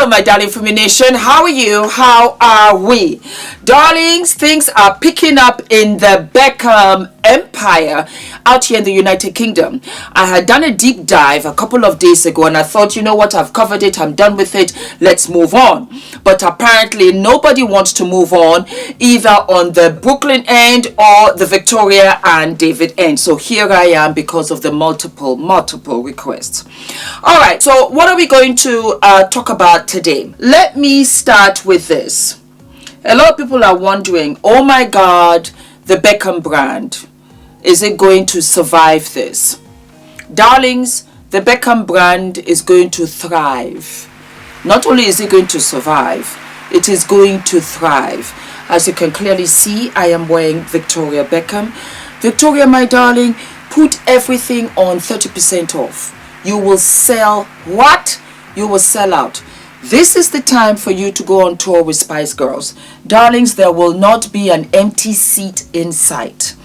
Hello, my darling Fumi Nation. How are you? How are we? Darlings, things are picking up in the Beckham empire out here in the United Kingdom. I had done a deep dive a couple of days ago and I thought, you know what, I've covered it, I'm done with it, let's move on. But apparently nobody wants to move on, either on the Brooklyn end or the Victoria and David end. So here I am because of the multiple requests. All right, so what are we going to talk about today? Let me start with this. A lot of people are wondering, oh my God, the Beckham brand, is it going to survive this? Darlings, the Beckham brand is going to thrive. Not only is it going to survive, it is going to thrive. As you can clearly see, I am wearing Victoria Beckham. Victoria, my darling, put everything on 30% off. You will sell what? You will sell out. This is the time for you to go on tour with Spice Girls. Darlings, there will not be an empty seat in sight.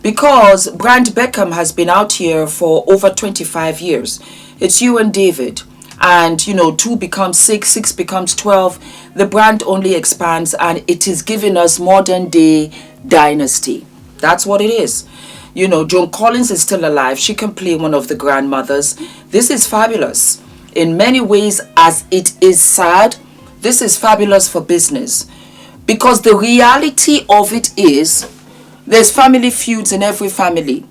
Because brand Beckham has been out here for over 25 years. It's you and David. And, you know, 2 becomes 6, 6 becomes 12. The brand only expands and it is giving us modern day dynasty. That's what it is. You know, Joan Collins is still alive. She can play one of the grandmothers. This is fabulous. In many ways, as it is sad, this is fabulous for business. Because the reality of it is, there's family feuds in every family.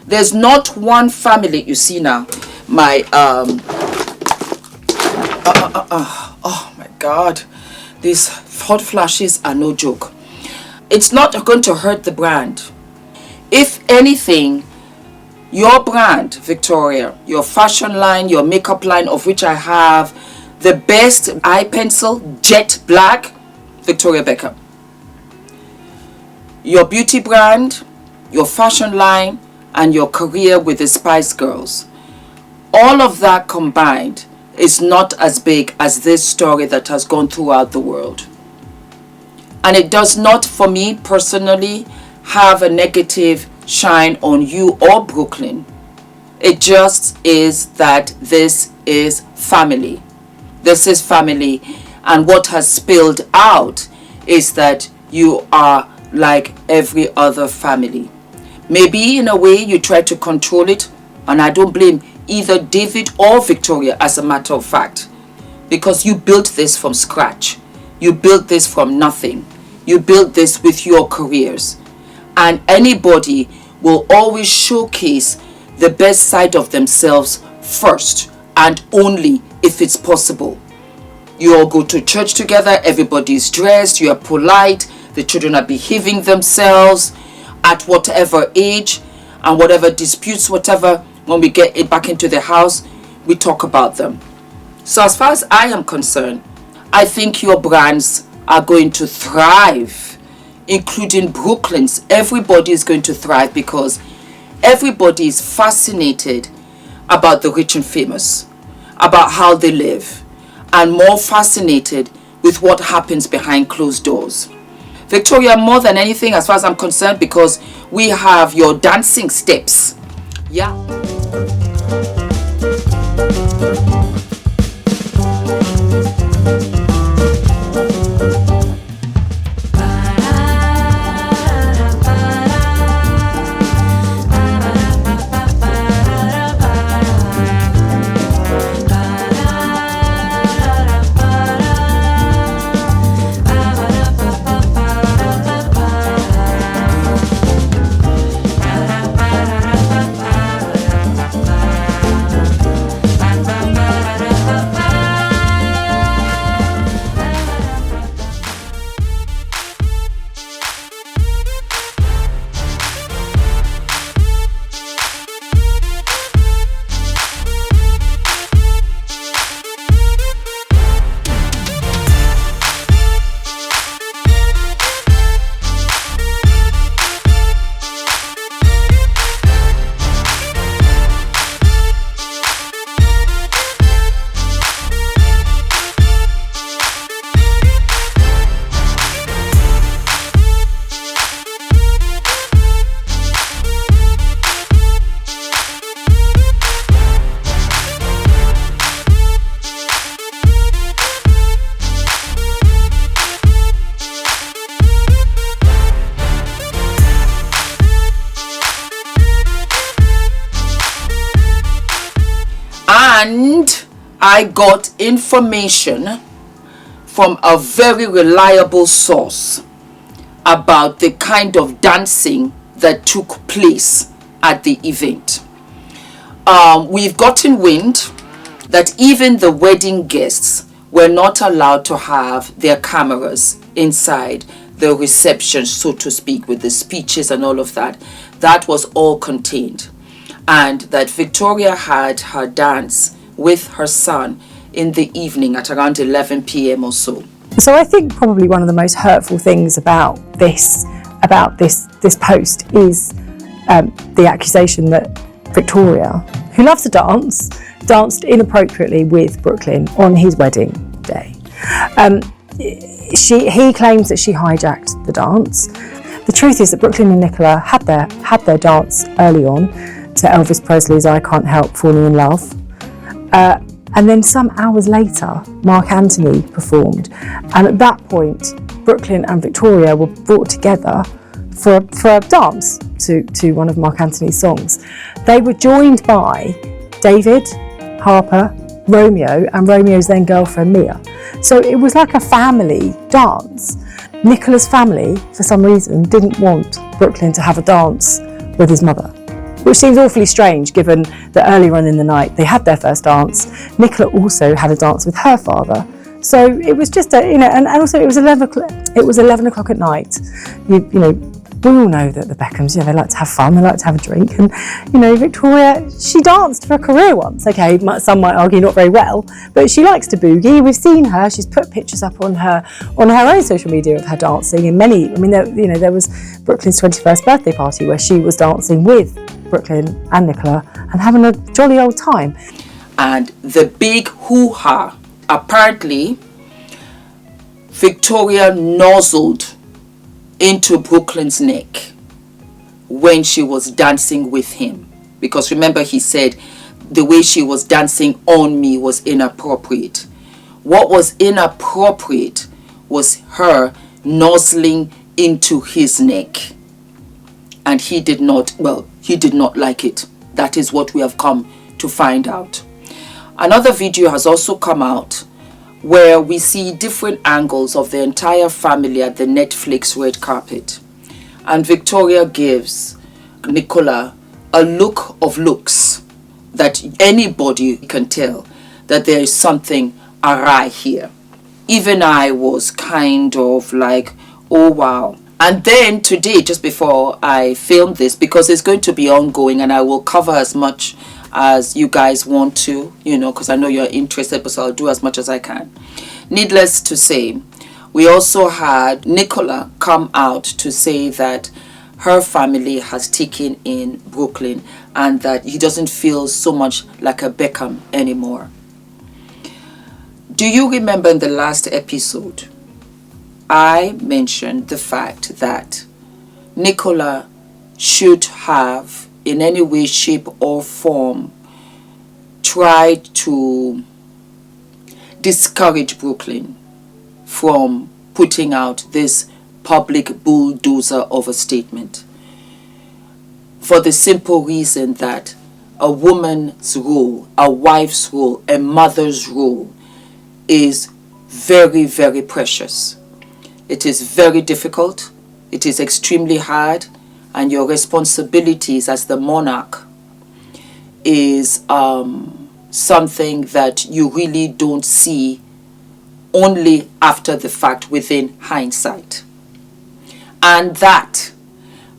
There's not one family, you see now, my, oh my God, these hot flashes are no joke. It's not going to hurt the brand. If anything, your brand, Victoria, your fashion line, your makeup line, of which I have the best eye pencil, jet black, Victoria Beckham. Your beauty brand, your fashion line, and your career with the Spice Girls. All of that combined is not as big as this story that has gone throughout the world. And it does not, for me personally, have a negative shine on you or Brooklyn. It just is that this is family. This is family. And what has spilled out is that you are like every other family. Maybe in a way you try to control it, and I don't blame either David or Victoria, as a matter of fact, because you built this from scratch. You built this from nothing. You built this with your careers. And anybody will always showcase the best side of themselves first and only if it's possible. You all go to church together, everybody's dressed, you are polite, the children are behaving themselves at whatever age, and whatever disputes, whatever, when we get it back into the house, we talk about them. So as far as I am concerned, I think your brands are going to thrive, including Brooklyn's. Everybody is going to thrive because everybody is fascinated about the rich and famous, about how they live, and more fascinated with what happens behind closed doors. Victoria, more than anything, as far as I'm concerned, because we have your dancing steps. Yeah. And I got information from a very reliable source about the kind of dancing that took place at the event. We've gotten wind that even the wedding guests were not allowed to have their cameras inside the reception, so to speak, with the speeches and all of that. That was all contained. And that Victoria had her dance with her son in the evening at around 11 p.m. or so. So I think probably one of the most hurtful things about this post is the accusation that Victoria, who loves to dance, danced inappropriately with Brooklyn on his wedding day. He claims that she hijacked the dance. The truth is that Brooklyn and Nicola had their dance early on to Elvis Presley's "I Can't Help Falling in Love," and then some hours later, Mark Anthony performed, and at that point, Brooklyn and Victoria were brought together for a dance to one of Mark Anthony's songs. They were joined by David, Harper, Romeo, and Romeo's then girlfriend Mia. So it was like a family dance. Nicola's family, for some reason, didn't want Brooklyn to have a dance with his mother, which seems awfully strange given that earlier on in the night they had their first dance. Nicola also had a dance with her father. So it was just and also it was 11 o'clock at night. We all know that the Beckhams, they like to have fun, they like to have a drink, and Victoria, she danced for a career once. Okay, some might argue not very well, but she likes to boogie. We've seen her; she's put pictures up on her own social media of her dancing. And there was Brooklyn's 21st birthday party where she was dancing with Brooklyn and Nicola and having a jolly old time. And the big hoo-ha, apparently, Victoria nozzled into Brooklyn's neck when she was dancing with him, because remember he said the way she was dancing on me was inappropriate. What was inappropriate was her nozzling into his neck, and he did not like it. That is what we have come to find out. Another video has also come out where we see different angles of the entire family at the Netflix red carpet. And Victoria gives Nicola a look of looks that anybody can tell that there is something awry here. Even I was kind of like, oh wow. And then today, just before I filmed this, because it's going to be ongoing and I will cover as much as you guys want to, because I know you're interested, but so I'll do as much as I can. Needless to say, we also had Nicola come out to say that her family has taken in Brooklyn and that he doesn't feel so much like a Beckham anymore. Do you remember in the last episode, I mentioned the fact that Nicola should have, in any way, shape or form, tried to discourage Brooklyn from putting out this public bulldozer of a statement, for the simple reason that a woman's role, a wife's role, a mother's role is very, very precious. It is very difficult, it is extremely hard, and your responsibilities as the monarch is something that you really don't see only after the fact, within hindsight. And that,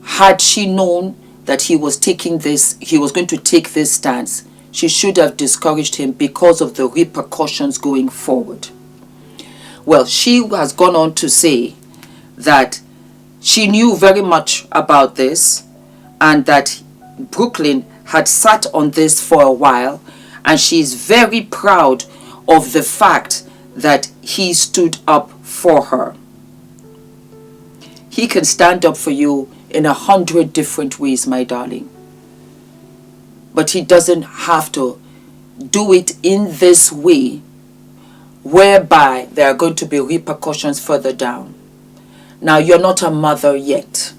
had she known that he was going to take this stance, she should have discouraged him because of the repercussions going forward. Well, she has gone on to say that she knew very much about this and that Brooklyn had sat on this for a while, and she is very proud of the fact that he stood up for her. He can stand up for you in 100 different ways, my darling. But he doesn't have to do it in this way, whereby there are going to be repercussions further down. Now, you're not a mother yet.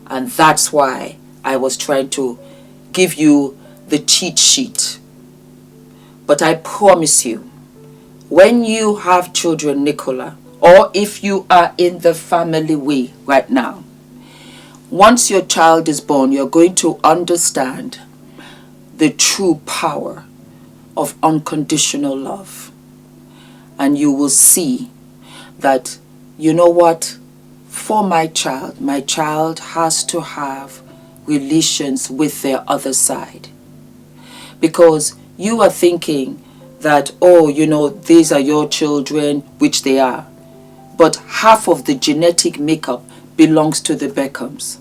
And that's why I was trying to give you the cheat sheet But I promise you, when you have children, Nicola, or if you are in the family way right now, once your child is born, you're going to understand the true power of unconditional love. And you will see that, you know what, for my child has to have relations with their other side. Because you are thinking that, oh, you know, these are your children, which they are. But half of the genetic makeup belongs to the Beckhams.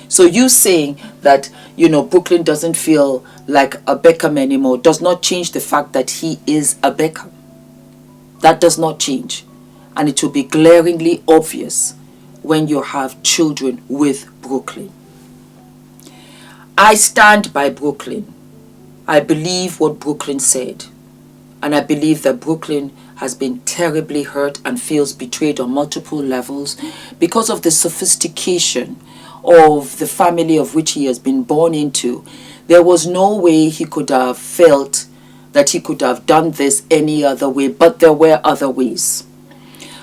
So you saying that, you know, Brooklyn doesn't feel like a Beckham anymore does not change the fact that he is a Beckham. That does not change. And it will be glaringly obvious when you have children with Brooklyn. I stand by Brooklyn. I believe what Brooklyn said. And I believe that Brooklyn has been terribly hurt and feels betrayed on multiple levels because of the sophistication of the family of which he has been born into. There was no way he could have felt that he could have done this any other way, but there were other ways.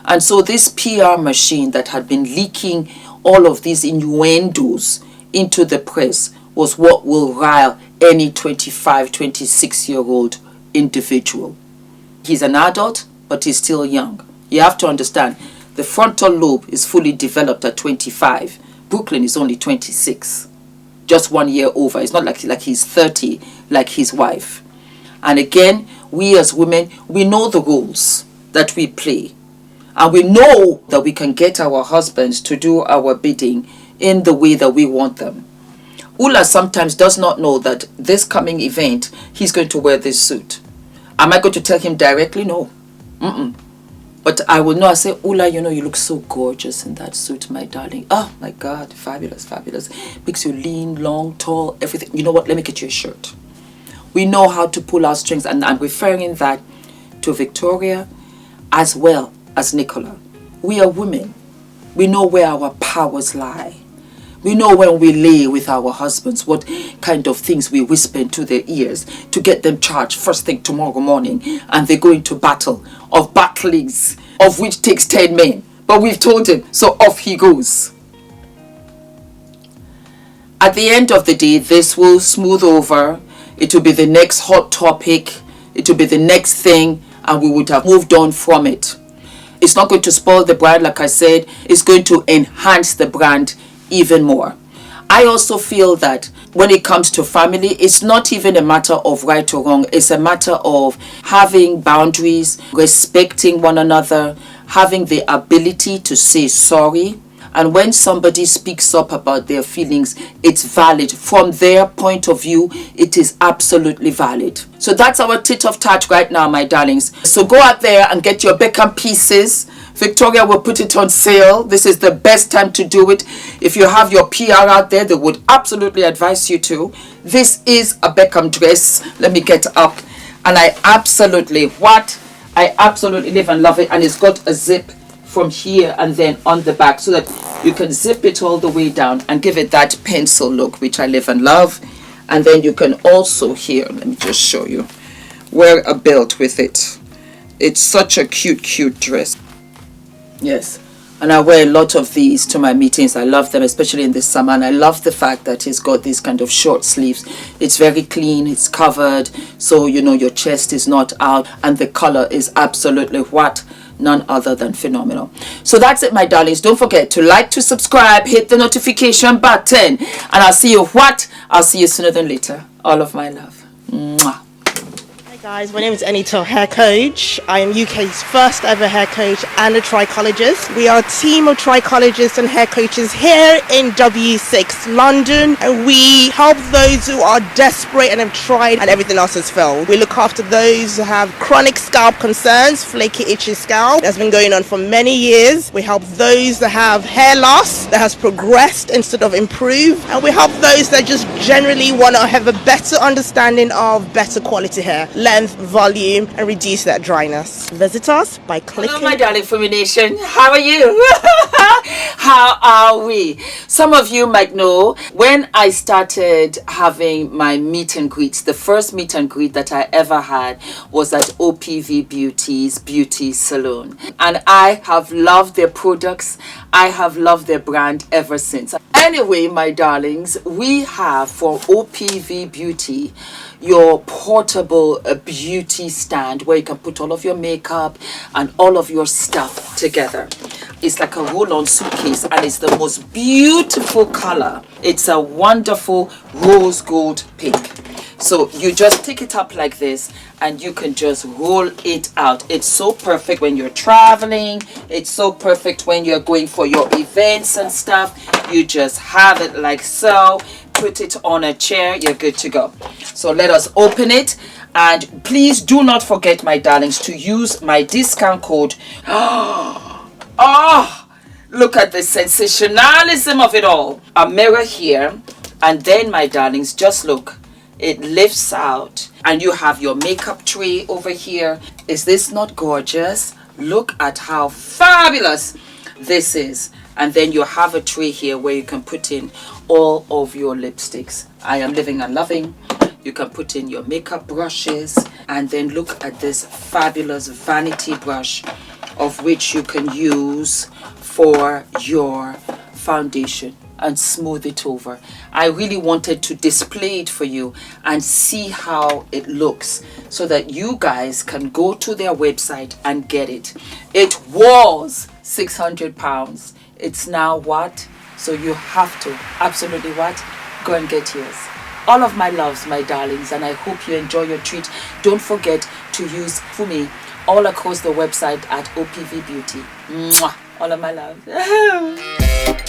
And so this PR machine that had been leaking all of these innuendos into the press was what will rile any 25, 26-year-old individual. He's an adult, but he's still young. You have to understand, the frontal lobe is fully developed at 25. Brooklyn is only 26, just 1 year over. It's not like he's 30 like his wife. And again, we as women, we know the rules that we play. And we know that we can get our husbands to do our bidding in the way that we want them. Ula sometimes does not know that this coming event, he's going to wear this suit. Am I going to tell him directly? No. But I will know. I say, Ula, you know, you look so gorgeous in that suit, my darling. Oh, my God. Fabulous, fabulous. Makes you lean, long, tall, everything. You know what? Let me get you a shirt. We know how to pull our strings. And I'm referring that to Victoria as well as Nicola. We are women. We know where our powers lie. We know when we lay with our husbands what kind of things we whisper into their ears to get them charged first thing tomorrow morning, and they go into battle of battlings of which takes 10 men. But we've told him, so off he goes. At the end of the day, this will smooth over. It will be the next hot topic. It will be the next thing, and we would have moved on from it. It's not going to spoil the brand, like I said. It's going to enhance the brand even more. I also feel that when it comes to family, it's not even a matter of right or wrong. It's a matter of having boundaries, respecting one another, having the ability to say sorry. And when somebody speaks up about their feelings, it's valid. From their point of view, it is absolutely valid. So that's our tit of tat right now, my darlings. So go out there and get your Beckham pieces. Victoria will put it on sale. This is the best time to do it. If you have your PR out there, they would absolutely advise you to. This is a Beckham dress. Let me get up. And I absolutely live and love it. And it's got a zip from here and then on the back so that you can zip it all the way down and give it that pencil look, which I live and love. And then you can also here, let me just show you, wear a belt with it. It's such a cute dress. Yes, and I wear a lot of these to my meetings. I love them, especially in the summer, and I love the fact that it's got these kind of short sleeves. It's very clean, it's covered, so you know your chest is not out, and the color is absolutely none other than phenomenal. So that's it, my darlings. Don't forget to like, to subscribe, hit the notification button, and I'll see you sooner than later. All of my love. Mwah. Guys, my name is ENITAN, hair coach. I am UK's first ever hair coach and a trichologist. We are a team of trichologists and hair coaches here in W6 London, and we help those who are desperate and have tried and everything else has failed. We look after those who have chronic scalp concerns, flaky, itchy scalp that's been going on for many years. We help those that have hair loss that has progressed instead of improved, and we help those that just generally want to have a better understanding of better quality hair. length, volume, and reduce that dryness. Visit us by clicking. Hello, my darling Fumi Nation. How are you? How are we? Some of you might know when I started having my meet and greets, the first meet and greet that I ever had was at OPV Beauty's beauty salon. And I have loved their products. I have loved their brand ever since. Anyway, my darlings, we have for OPV Beauty your portable beauty stand where you can put all of your makeup and all of your stuff together. It's like a roll-on suitcase and it's the most beautiful color. It's a wonderful rose gold pink. So you just pick it up like this and you can just roll it out. It's so perfect when you're traveling. It's so perfect when you're going for your events and stuff. You just have it like so. Put it on a chair. You're good to go. So let us open it. And please do not forget, my darlings, to use my discount code. Oh, look at the sensationalism of it all. A mirror here. And then, my darlings, just look. It lifts out and you have your makeup tray over here. Is this not gorgeous? Look at how fabulous this is. And then you have a tray here where you can put in all of your lipsticks. I am living and loving. You can put in your makeup brushes. And then look at this fabulous vanity brush, of which you can use for your foundation and smooth it over. I really wanted to display it for you and see how it looks so that you guys can go to their website and get it. It was £600. It's now what? So you have to absolutely what? Go and get yours. All of my loves, my darlings, and I hope you enjoy your treat. Don't forget to use Fumi all across the website at OPV Beauty. Mwah! All of my love.